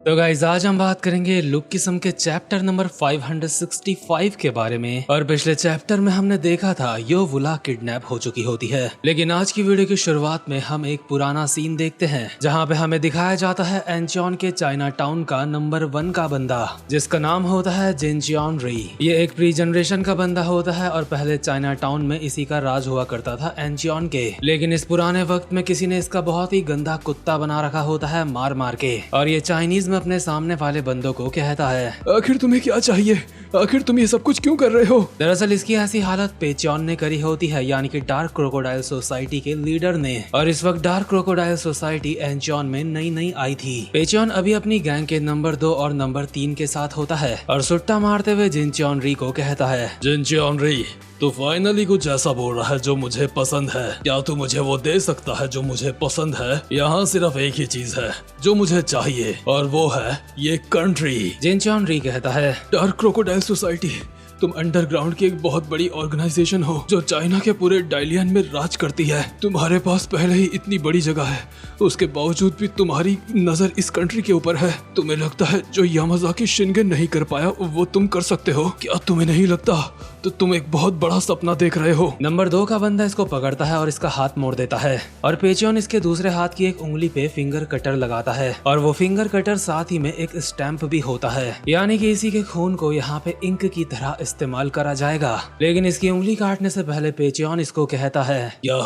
तो गाइज आज हम बात करेंगे लुक किस्म के चैप्टर नंबर 565 के बारे में। और पिछले चैप्टर में हमने देखा था यो वुला किडनैप हो चुकी होती है, लेकिन आज की वीडियो की शुरुआत में हम एक पुराना सीन देखते हैं जहां पे हमें दिखाया जाता है एंचियन के चाइना टाउन का नंबर 1 का बंदा, जिसका नाम होता है जिनचियन री। ये एक प्री जनरेशन का बंदा होता है और पहले चाइना टाउन में इसी का राज हुआ करता था एंचियन के, लेकिन इस पुराने वक्त में किसी ने इसका बहुत ही गंदा कुत्ता बना रखा होता है मार मार के। और ये चाइनीज में अपने सामने वाले बंदों को कहता है, आखिर तुम्हें क्या चाहिए? आखिर तुम ये सब कुछ क्यों कर रहे हो? दरअसल इसकी ऐसी हालत पेचॉन ने करी होती है, यानी कि डार्क क्रोकोडाइल सोसाइटी के लीडर ने। और इस वक्त डार्क क्रोकोडाइल सोसाइटी एंचियन में नई नई आई थी। पेचॉन अभी अपनी गैंग के नंबर 2 और नंबर 3 के साथ होता है और सुट्टा मारते हुए जिनचियन री को कहता है, जिनचियन री, तू फाइनली कुछ ऐसा बोल रहा है जो मुझे पसंद है। क्या तू मुझे वो दे सकता है जो मुझे पसंद है? यहाँ सिर्फ एक ही चीज है जो मुझे चाहिए और वो है ये कंट्री। जिनचियन री कहता है, डार्क क्रोकोडाइल सोसाइटी, तुम अंडरग्राउंड की एक बहुत बड़ी ऑर्गेनाइजेशन हो जो चाइना के पूरे डायलियन में राज करती है। तुम्हारे पास पहले ही इतनी बड़ी जगह है, उसके बावजूद भी तुम्हारी नजर इस कंट्री के ऊपर है। तुम्हें लगता है जो यामाजाकी शिनगेन नहीं कर पाया वो तुम कर सकते हो? क्या तुम्हें नहीं लगता तो तुम एक बहुत बड़ा सपना देख रहे हो? नंबर 2 का बंदा इसको पकड़ता है और इसका हाथ मोड़ देता है और पेचॉन इसके दूसरे हाथ की एक उंगली पे फिंगर कटर लगाता है और वो फिंगर कटर साथ ही में एक स्टैंप भी होता है, यानी कि इसी के खून को यहाँ पे इंक की तरह इस्तेमाल करा जाएगा। लेकिन इसकी उंगली काटने से पहले पेचॉन इसको कहता है, क्या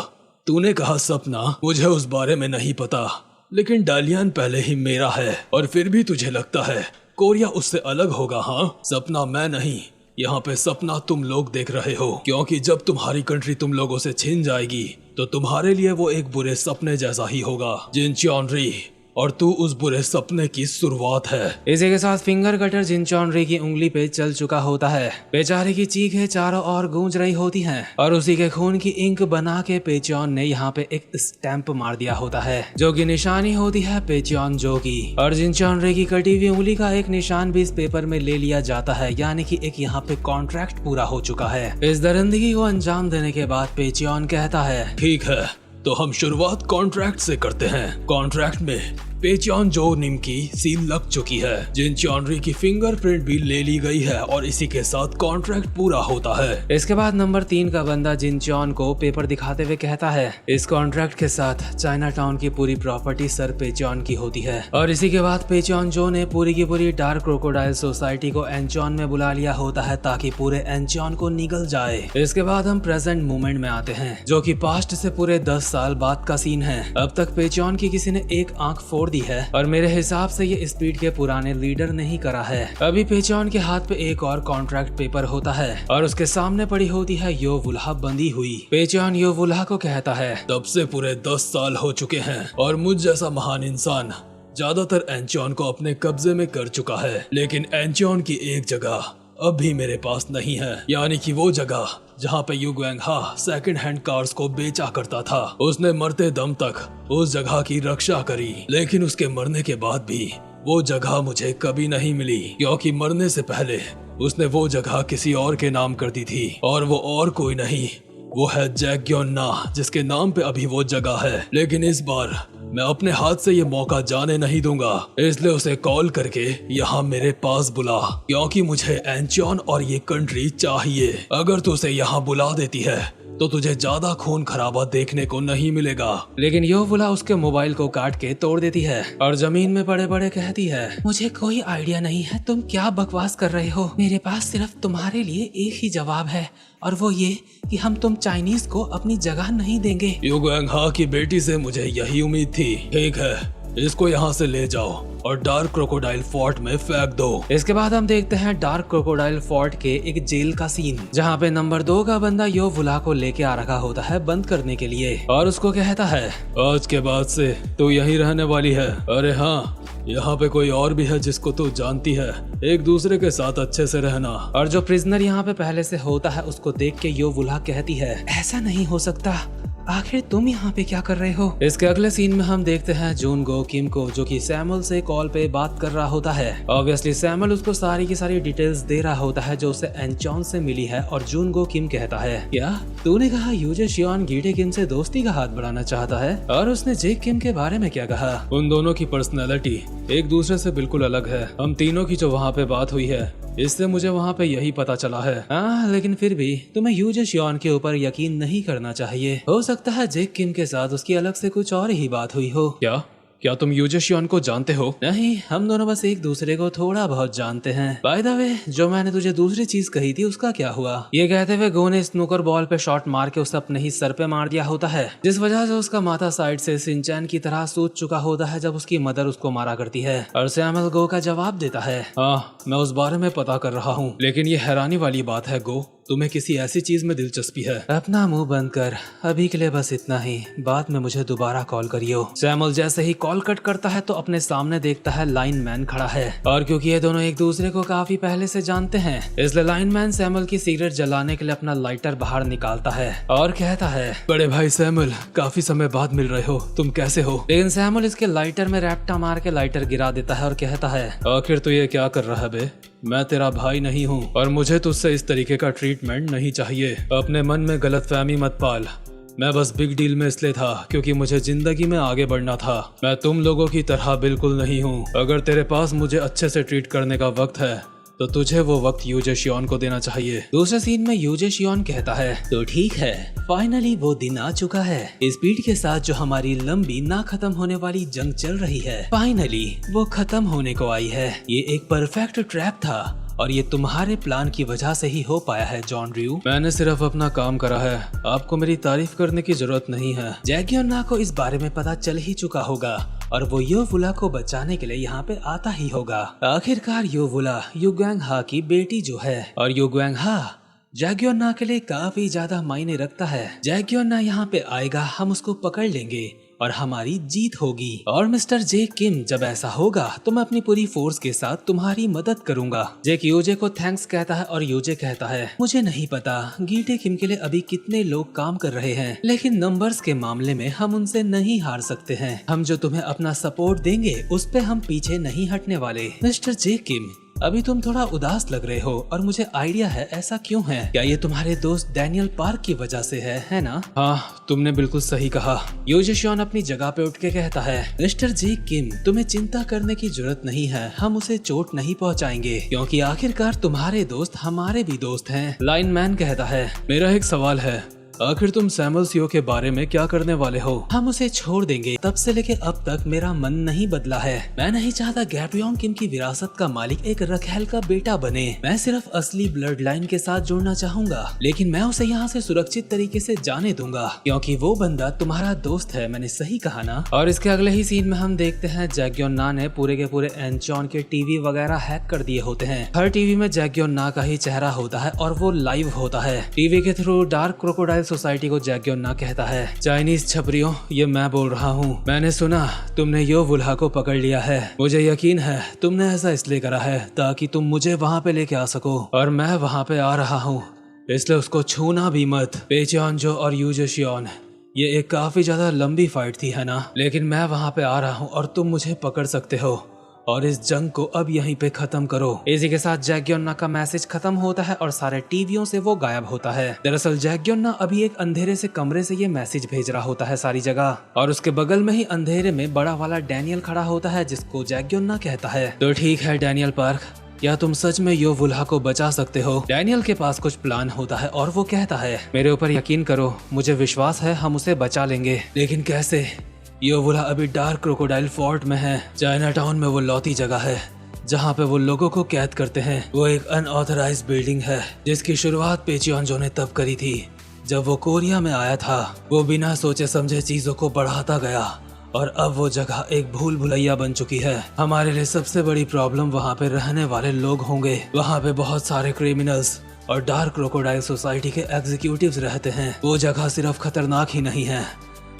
तूने कहा सपना? मुझे उस बारे में नहीं पता, लेकिन डालियन पहले ही मेरा है और फिर भी तुझे लगता है कोरिया उससे अलग होगा? हाँ, सपना मैं नहीं, यहाँ पे सपना तुम लोग देख रहे हो, क्योंकि जब तुम्हारी कंट्री तुम लोगों से छिन जाएगी तो तुम्हारे लिए वो एक बुरे सपने जैसा ही होगा जिनचियन री, और तू उस बुरे सपने की शुरुआत है। इसी के साथ फिंगर कटर जिनचियन री की उंगली पे चल चुका होता है। बेचारे की चीखें चारों ओर गूंज रही होती हैं और उसी के खून की इंक बना के पेचॉन ने यहाँ पे एक स्टैंप मार दिया होता है जो की निशानी होती है पेचॉन जो की। और जिनचियन री की कटी हुई उंगली का एक निशान भी इस पेपर में ले लिया जाता है, यानी कि एक यहाँ पे कॉन्ट्रैक्ट पूरा हो चुका है। इस दरिंदगी को अंजाम देने के बाद पेचॉन कहता है, ठीक है, तो हम शुरुआत कॉन्ट्रैक्ट से करते हैं। कॉन्ट्रैक्ट में पेचॉन जो निम की सील लग चुकी है, जिनचियन री की फिंगरप्रिंट भी ले ली गई है और इसी के साथ कॉन्ट्रैक्ट पूरा होता है। इसके बाद नंबर 3 का बंदा जिनचियन को पेपर दिखाते हुए कहता है, इस कॉन्ट्रैक्ट के साथ चाइना टाउन की पूरी प्रॉपर्टी सर पेचॉन की होती है। और इसी के बाद पेचॉन जो ने पूरी की पूरी डार्क क्रोकोडाइल सोसाइटी को एंचियन में बुला लिया होता है ताकि पूरे एंचियन को निगल जाए। इसके बाद हम प्रेजेंट मोमेंट में आते हैं जो कि पास्ट से पूरे 10 साल बाद का सीन है। अब तक पेचॉन की किसी ने एक आंख फोड़ दी है और मेरे हिसाब से ये स्पीड के पुराने लीडर ने ही करा है। अभी पेचॉन के हाथ पे एक और कॉन्ट्रैक्ट पेपर होता है और उसके सामने पड़ी होती है यो वुला बंधी हुई। पेचॉन यो वुला को कहता है, तब से पूरे 10 साल हो चुके हैं और मुझ जैसा महान इंसान ज्यादातर एंचियन को अपने कब्जे में कर चुका है, लेकिन एंचियन की एक जगह अब भी मेरे पास नहीं है, यानी कि वो जगह जहाँ पे यू गुएंगहा सेकंड हैंड कार्स को बेचा करता था। उसने मरते दम तक उस जगह की रक्षा करी, लेकिन उसके मरने के बाद भी वो जगह मुझे कभी नहीं मिली, क्योंकि मरने से पहले उसने वो जगह किसी और के नाम कर दी थी और वो और कोई नहीं, वो है जैग्योन्ना, जिसके नाम पे अभी वो जगह है। लेकिन इस बार मैं अपने हाथ से ये मौका जाने नहीं दूंगा, इसलिए उसे कॉल करके यहाँ मेरे पास बुला, क्योंकि मुझे एंचियन और ये कंट्री चाहिए। अगर तू उसे यहाँ बुला देती है तो तुझे ज्यादा खून खराबा देखने को नहीं मिलेगा। लेकिन यो वुला उसके मोबाइल को काट के तोड़ देती है और जमीन में पड़े पड़े कहती है, मुझे कोई आइडिया नहीं है तुम क्या बकवास कर रहे हो। मेरे पास सिर्फ तुम्हारे लिए एक ही जवाब है और वो ये कि हम तुम चाइनीज को अपनी जगह नहीं देंगे। यू गुएंगहा की बेटी से मुझे यही उम्मीद थी। ठीक है, इसको यहाँ से ले जाओ और डार्क क्रोकोडाइल फोर्ट में फेंक दो। इसके बाद हम देखते हैं डार्क क्रोकोडाइल फोर्ट के एक जेल का सीन, जहाँ पे नंबर 2 का बंदा यो वुला को लेके आ रखा होता है बंद करने के लिए और उसको कहता है, आज के बाद से तू यहीं रहने वाली है। अरे हाँ, यहाँ पे कोई और भी है जिसको तू जानती है, एक दूसरे के साथ अच्छे से रहना। और जो प्रिजनर यहाँ पे पहले से होता है उसको देख के यो वुला कहती है, ऐसा नहीं हो सकता, आखिर तुम यहाँ पे क्या कर रहे हो? इसके अगले सीन में हम देखते हैं जून गो किम को, जो कि सैमुअल से कॉल पे बात कर रहा होता है। ऑब्वियसली सैमुअल उसको सारी की सारी डिटेल्स दे रहा होता है जो उसे एंचॉन से मिली है, और जून गो किम कहता है, क्या तूने कहा यूजे शियोन गीटे किम से दोस्ती का हाथ बढ़ाना चाहता है? और उसने जेक किम के बारे में क्या कहा? उन दोनों की पर्सनैलिटी एक दूसरे से बिल्कुल अलग है। हम तीनों की जो वहाँ पे बात हुई है, इससे मुझे वहाँ पे यही पता चला है। हाँ, लेकिन फिर भी तुम्हें यूजे शियोन के ऊपर यकीन नहीं करना चाहिए। हो सकता है जेक किम के साथ उसकी अलग से कुछ और ही बात हुई हो। क्या तुम यूजे शियोन को जानते हो? नहीं, हम दोनों बस एक दूसरे को थोड़ा बहुत जानते हैं। बाय द वे, जो मैंने तुझे दूसरी चीज कही थी उसका क्या हुआ? ये कहते हुए गो ने स्नूकर बॉल पे शॉट मार के उसे अपने ही सर पे मार दिया होता है, जिस वजह से उसका माथा साइड से सिंचैन की तरह सूज चुका होता है जब उसकी मदर उसको मारा करती है। और सैमुअल गो का जवाब देता है, हाँ, मैं उस बारे में पता कर रहा हूँ, लेकिन ये हैरानी वाली बात है गो, तुम्हें किसी ऐसी चीज में दिलचस्पी है? अपना मुंह बंद कर, अभी के लिए बस इतना ही, बाद में मुझे दोबारा कॉल करियो। सैमुअल जैसे ही कॉल कट करता है तो अपने सामने देखता है लाइनमैन खड़ा है, और क्योंकि ये दोनों एक दूसरे को काफी पहले से जानते हैं, इसलिए लाइनमैन सैमुअल की सिगरेट जलाने के लिए अपना लाइटर बाहर निकालता है और कहता है, बड़े भाई सैमुअल, काफी समय बाद मिल रहे हो, तुम कैसे हो? लेकिन सैमुअल इसके लाइटर में रैप्टा मार के लाइटर गिरा देता है और कहता है, आखिर तो ये क्या कर रहा है बे? मैं तेरा भाई नहीं हूँ और मुझे तुझसे इस तरीके का ट्रीटमेंट नहीं चाहिए। अपने मन में गलतफहमी मत पाल। मैं बस बिग डील में इसलिए था क्योंकि मुझे जिंदगी में आगे बढ़ना था। मैं तुम लोगों की तरह बिल्कुल नहीं हूँ। अगर तेरे पास मुझे अच्छे से ट्रीट करने का वक्त है तो तुझे वो वक्त यूजे शियोन को देना चाहिए। दूसरे सीन में यूजे शियोन कहता है, तो ठीक है, फाइनली वो दिन आ चुका है। इस पीठ के साथ जो हमारी लंबी ना खत्म होने वाली जंग चल रही है, फाइनली वो खत्म होने को आई है। ये एक परफेक्ट ट्रैप था और ये तुम्हारे प्लान की वजह से ही हो पाया है जॉन ड्रू। मैंने सिर्फ अपना काम करा है, आपको मेरी तारीफ करने की जरूरत नहीं है। जैगियोना को इस बारे में पता चल ही चुका होगा और वो योवुला को बचाने के लिए यहाँ पे आता ही होगा। आखिरकार योवुला युग्वेंग हा की बेटी जो है, और युग्वेंग हा जैगियोना के लिए काफी ज्यादा मायने रखता है। जैगियोना यहाँ पे आएगा, हम उसको पकड़ लेंगे और हमारी जीत होगी। और मिस्टर जेक किम, जब ऐसा होगा तो मैं अपनी पूरी फोर्स के साथ तुम्हारी मदद करूंगा। जेक यूजे को थैंक्स कहता है और यूजे कहता है, मुझे नहीं पता गीटे किम के लिए अभी कितने लोग काम कर रहे हैं, लेकिन नंबर्स के मामले में हम उनसे नहीं हार सकते हैं। हम जो तुम्हें अपना सपोर्ट देंगे उस पे हम पीछे नहीं हटने वाले। मिस्टर जेक किम, अभी तुम थोड़ा उदास लग रहे हो और मुझे आइडिया है ऐसा क्यों है। क्या ये तुम्हारे दोस्त डैनियल पार्क की वजह से है ना? हाँ, तुमने बिल्कुल सही कहा। यूजे शियोन अपनी जगह पे उठ के कहता है, मिस्टर जेक किम, तुम्हें चिंता करने की जरूरत नहीं है, हम उसे चोट नहीं पहुंचाएंगे क्योंकि आखिरकार तुम्हारे दोस्त हमारे भी दोस्त हैं। लाइनमैन कहता है, मेरा एक सवाल है, आखिर तुम सैमुअल सियो के बारे में क्या करने वाले हो? हम उसे छोड़ देंगे। तब से लेके अब तक मेरा मन नहीं बदला है। मैं नहीं चाहता गैब्रियोन किम की विरासत का मालिक एक रखेल का बेटा बने। मैं सिर्फ असली ब्लड लाइन के साथ जुड़ना चाहूंगा, लेकिन मैं उसे यहाँ से सुरक्षित तरीके से जाने दूंगा क्योंकि वो बंदा तुम्हारा दोस्त है। मैंने सही कहा ना? और इसके अगले ही सीन में हम देखते हैं जैगियोना ने पूरे के पूरे एंचॉन के टीवी वगैरह हैक कर दिए होते हैं। हर टीवी में जैगियोना का ही चेहरा होता है और वो लाइव होता है। टीवी के थ्रू डार्क क्रोकोडाइल सोसाइटी को जैगियोना कहता है, चाइनीज छपरियों, ये मैं बोल रहा हूँ। मैंने सुना तुमने योवुला को पकड़ लिया है। मुझे यकीन है तुमने ऐसा इसलिए करा है ताकि तुम मुझे वहाँ पे लेके आ सको, और मैं वहाँ पे आ रहा हूँ, इसलिए उसको छूना भी मत। पेचियोंजो और यूजे शियोन, ये एक काफी ज्यादा लंबी फाइट थी है ना, लेकिन मैं वहाँ पे आ रहा हूँ और तुम मुझे पकड़ सकते हो और इस जंग को अब यहीं पे खत्म करो। इसी के साथ जैगियोना का मैसेज खत्म होता है और सारे टीवियों से वो गायब होता है। दरअसल जैगियोना अभी एक अंधेरे से कमरे से ये मैसेज भेज रहा होता है सारी जगह, और उसके बगल में ही अंधेरे में बड़ा वाला डैनियल खड़ा होता है जिसको जैगियोना कहता है, तो ठीक है डैनियल पार्क, क्या तुम सच में योवुला को बचा सकते हो? डैनियल के पास कुछ प्लान होता है और वो कहता है, मेरे ऊपर यकीन करो, मुझे विश्वास है हम उसे बचा लेंगे, लेकिन कैसे? योवुला अभी डार्क क्रोकोडाइल फोर्ट में है। चाइना टाउन में वो लौती जगह है जहाँ पे वो लोगों को कैद करते हैं। वो एक अनऑथराइज्ड बिल्डिंग है जिसकी शुरुआत पेचियोंजो ने तब करी थी जब वो कोरिया में आया था। वो बिना सोचे समझे चीजों को बढ़ाता गया और अब वो जगह एक भूल भुलैया बन चुकी है। हमारे लिए सबसे बड़ी प्रॉब्लम वहाँ पे रहने वाले लोग होंगे। वहाँ पे बहुत सारे क्रिमिनल्स और डार्क क्रोकोडाइल सोसाइटी के एग्जीक्यूटिव्स रहते हैं। वो जगह सिर्फ खतरनाक ही नहीं है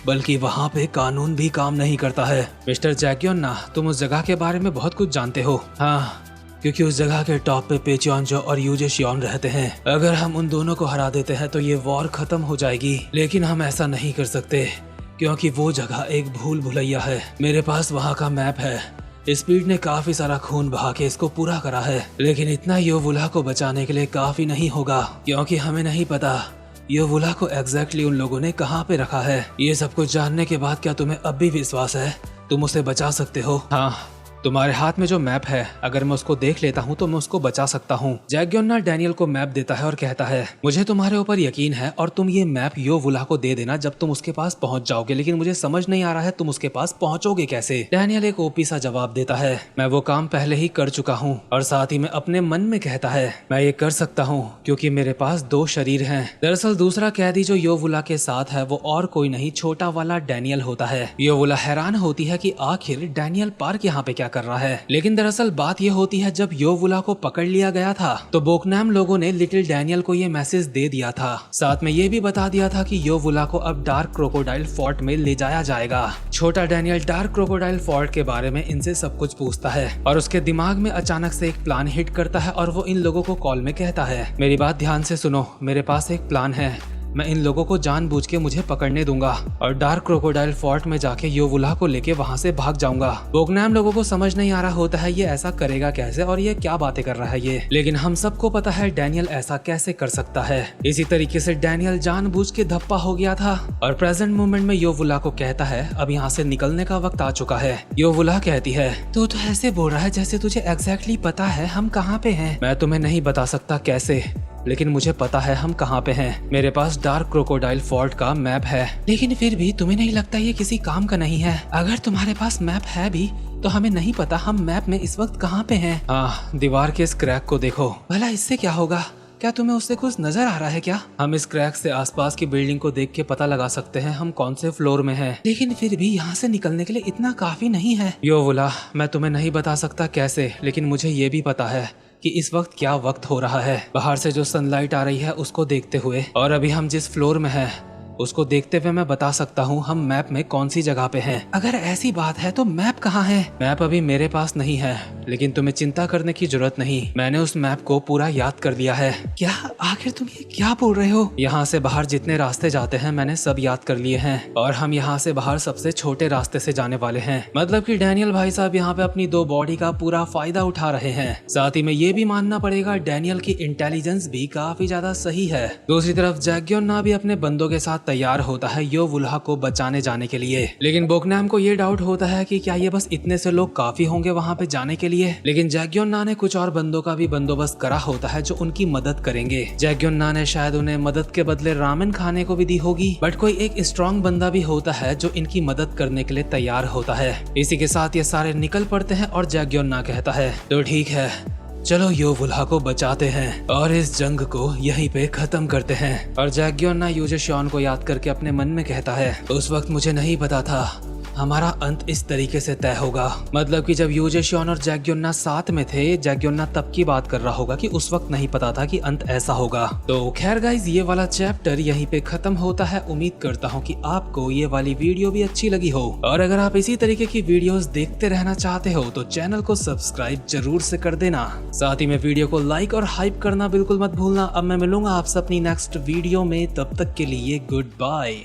बल्कि वहाँ पे कानून भी काम नहीं करता है। मिस्टर जैगियोना, तुम उस जगह के बारे में बहुत कुछ जानते हो। हाँ, क्योंकि उस जगह के टॉप पे पेचोनजो और यूजे शियोन रहते हैं। अगर हम उन दोनों को हरा देते हैं तो ये वॉर खत्म हो जाएगी, लेकिन हम ऐसा नहीं कर सकते क्योंकि वो जगह एक भूल भुलैया है। मेरे पास वहाँ का मैप है। स्पीड ने काफी सारा खून बहा के इसको पूरा करा है, लेकिन इतना योवुला को बचाने के लिए काफी नहीं होगा, क्योंकि हमें नहीं पता योवुला को एग्जैक्टली उन लोगों ने कहाँ पे रखा है। ये सब कुछ जानने के बाद क्या तुम्हें अब भी विश्वास है तुम उसे बचा सकते हो? हाँ, तुम्हारे हाथ में जो मैप है, अगर मैं उसको देख लेता हूँ तो मैं उसको बचा सकता हूँ। जैग्योन डैनियल को मैप देता है और कहता है, मुझे तुम्हारे ऊपर यकीन है और तुम ये मैप योवुला को दे देना जब तुम उसके पास पहुंच जाओगे, लेकिन मुझे समझ नहीं आ रहा है तुम उसके पास पहुंचोगे कैसे। डैनियल एक ओपी सा जवाब देता है, मैं वो काम पहले ही कर चुका हूँ, और साथ ही में अपने मन में कहता है, मैं ये कर सकता हूँ क्योंकि मेरे पास 2 शरीर हैं। दरअसल दूसरा कैदी जो योवुला के साथ है वो और कोई नहीं, छोटा वाला डैनियल होता है। योवुला हैरान होती है कि आखिर डैनियल पार्क यहाँ पे क्या कर रहा है, लेकिन दरअसल बात यह होती है जब योवुला को पकड़ लिया गया था तो बोकनैम लोगों ने लिटिल डैनियल को ये मैसेज दे दिया था, साथ में ये भी बता दिया था कि योवुला को अब डार्क क्रोकोडाइल फोर्ट में ले जाया जाएगा। छोटा डैनियल डार्क क्रोकोडाइल फोर्ट के बारे में इनसे सब कुछ पूछता है और उसके दिमाग में अचानक से एक प्लान हिट करता है और वो इन लोगों को कॉल में कहता है, मेरी बात ध्यान से सुनो, मेरे पास एक प्लान है, मैं इन लोगों को जानबूझ के मुझे पकड़ने दूंगा और डार्क क्रोकोडाइल फोर्ट में जाके योवुला को लेके वहां से भाग जाऊंगा। बोकनैम लोगों को समझ नहीं आ रहा होता है ये ऐसा करेगा कैसे और ये क्या बातें कर रहा है ये, लेकिन हम सबको पता है डैनियल ऐसा कैसे कर सकता है। इसी तरीके से डैनियल जानबूझ के धप्पा हो गया था और प्रेजेंट मोमेंट में योवुला को कहता है, अब यहाँ से निकलने का वक्त आ चुका है। योवुला कहती है, तू तो ऐसे बोल रहा है जैसे तुझे एग्जैक्टली पता है हम कहाँ पे हैं। मैं तुम्हें नहीं बता सकता कैसे, लेकिन मुझे पता है हम कहाँ पे हैं। मेरे पास डार्क क्रोकोडाइल फोर्ट का मैप है, लेकिन फिर भी तुम्हें नहीं लगता ये किसी काम का नहीं है? अगर तुम्हारे पास मैप है भी तो हमें नहीं पता हम मैप में इस वक्त कहाँ पे हैं। दीवार के इस क्रैक को देखो, भला इससे क्या होगा? क्या तुम्हें उससे कुछ नजर आ रहा है क्या? हम इस क्रैक से आसपास की बिल्डिंग को देख के पता लगा सकते हैं हम कौन से फ्लोर में हैं। लेकिन फिर भी यहाँ से निकलने के लिए इतना काफी नहीं है। योवुला, मैं तुम्हें नहीं बता सकता कैसे, लेकिन मुझे ये भी पता है कि इस वक्त क्या वक्त हो रहा है। बाहर से जो सनलाइट आ रही है उसको देखते हुए और अभी हम जिस फ्लोर में हैं उसको देखते हुए मैं बता सकता हूँ हम मैप में कौन सी जगह पे हैं। अगर ऐसी बात है तो मैप कहाँ है? मैप अभी मेरे पास नहीं है, लेकिन तुम्हें चिंता करने की जरूरत नहीं, मैंने उस मैप को पूरा याद कर लिया है। क्या? आखिर तुम ये क्या बोल रहे हो? यहाँ से बाहर जितने रास्ते जाते हैं मैंने सब याद कर लिए हैं और हम यहाँ से बाहर सबसे छोटे रास्ते से जाने वाले हैं। मतलब कि डैनियल भाई साहब यहाँ पे अपनी 2 बॉडी का पूरा फायदा उठा रहे हैं। साथ ही में ये भी मानना पड़ेगा डैनियल की इंटेलिजेंस भी काफी ज्यादा सही है। दूसरी तरफ जैग्योन भी अपने बंदों के साथ तैयार होता है योवुला को बचाने जाने के लिए, लेकिन बोकनैम को ये डाउट होता है कि क्या ये बस इतने से लोग काफी होंगे वहाँ पे जाने के लिए। लेकिन जैग्योन ने कुछ और बंदों का भी बंदोबस्त करा होता है जो उनकी मदद करेंगे। जैग्योन ने शायद उन्हें मदद के बदले रामेन खाने को भी दी होगी, बट कोई एक स्ट्रॉन्ग बंदा भी होता है जो इनकी मदद करने के लिए तैयार होता है। इसी के साथ ये सारे निकल पड़ते हैं और जैग्योन कहता है, तो ठीक है, चलो योवुला को बचाते हैं और इस जंग को यहीं पे खत्म करते हैं। और जैग्योन यूजे शियोन को याद करके अपने मन में कहता है, उस वक्त मुझे नहीं पता था हमारा अंत इस तरीके से तय होगा। मतलब कि जब यूजे शियोन और जैग्योन साथ में थे, जैग्योन तब की बात कर रहा होगा कि उस वक्त नहीं पता था कि अंत ऐसा होगा। तो खैर गाइज, ये वाला चैप्टर यहीं पे खत्म होता है। उम्मीद करता हूँ कि आपको ये वाली वीडियो भी अच्छी लगी हो, और अगर आप इसी तरीके की वीडियोस देखते रहना चाहते हो तो चैनल को सब्सक्राइब जरूर से कर देना। साथ ही में वीडियो को लाइक और हाइप करना बिल्कुल मत भूलना। अब मैं मिलूंगा आपसे अपनी नेक्स्ट वीडियो में, तब तक के लिए गुड बाय।